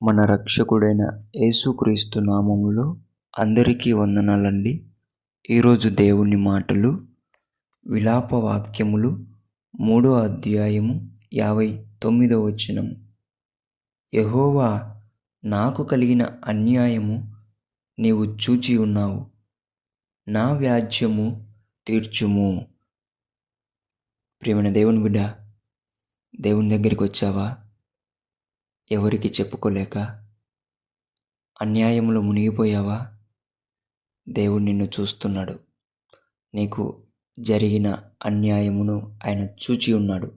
మన రక్షకుడైన యేసుక్రీస్తు నామములో అందరికీ వందనాలండి. ఈరోజు దేవుని మాటలు విలాప వాక్యములు 3వ అధ్యాయము 59వ వచనము. యెహోవా, నాకు కలిగిన అన్యాయము నీవు చూచి ఉన్నావు, నా వ్యాజ్యము తీర్చుము. ప్రియమైన దేవుని బిడ్డ, దేవుని దగ్గరికి వచ్చావా? ఎవరికి చెప్పుకోలేక అన్యాయంలో మునిగిపోయావా? దేవుడు నిన్ను చూస్తున్నాడు. నీకు జరిగిన అన్యాయమును ఆయన చూచి ఉన్నాడు.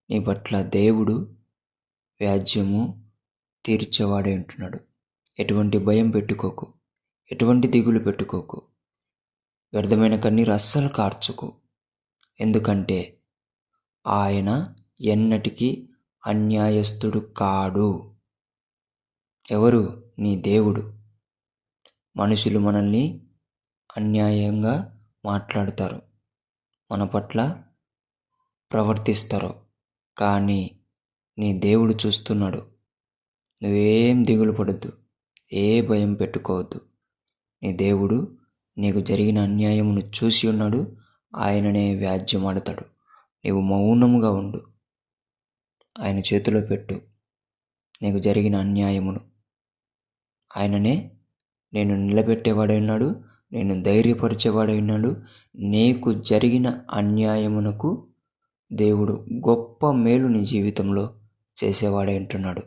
నీ పట్ల దేవుడు వ్యాజ్యము తీర్చేవాడే ఉంటున్నాడు. ఎటువంటి భయం పెట్టుకోకు, ఎటువంటి దిగులు పెట్టుకోకు, వ్యర్థమైన కన్నీరు అస్సలు కార్చుకు. ఎందుకంటే ఆయన ఎన్నటికీ అన్యాయస్తుడు కాడు. ఎవరు? నీ దేవుడు. మనుషులు మనల్ని అన్యాయంగా మాట్లాడతారు, మన పట్ల ప్రవర్తిస్తారు, కానీ నీ దేవుడు చూస్తున్నాడు. నువ్వేం దిగులు పడద్దు, ఏ భయం పెట్టుకోవద్దు. నీ దేవుడు నీకు జరిగిన అన్యాయమును చూసి ఉన్నాడు. ఆయననే వ్యాజ్యమాడతాడు. నీవు మౌనముగా ఉండు, ఆయన చేతిలో పెట్టు నీకు జరిగిన అన్యాయమును. ఆయననే నేను నిలబెట్టేవాడై ఉన్నాడు, నేను ధైర్యపరిచేవాడై ఉన్నాడు. నీకు జరిగిన అన్యాయమునకు దేవుడు గొప్ప మేలు నీ జీవితంలో చేసేవాడై ఉంటున్నాడు.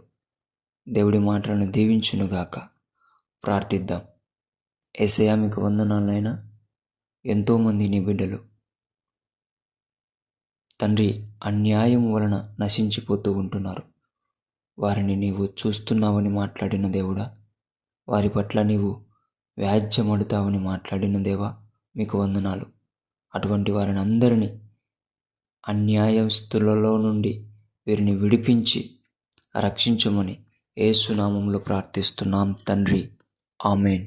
దేవుడి మాటలను దీవించునుగాక. ప్రార్థిద్దాం. యేసయ్యా, మీకు వందనాలైనా. ఎంతోమంది నీ బిడ్డలు తండ్రి అన్యాయం వలన నశించిపోతూ ఉంటున్నారు. వారిని నీవు చూస్తున్నావని మాట్లాడిన దేవుడా, వారి పట్ల నీవు వ్యాజ్యమడుతావని మాట్లాడిన దేవా, మీకు వందనాలు. అటువంటి వారిని అందరినీ అన్యాయస్తులలో నుండి వీరిని విడిపించి రక్షించమని యేసు నామములో ప్రార్థిస్తున్నాం తండ్రి. ఆమేన్.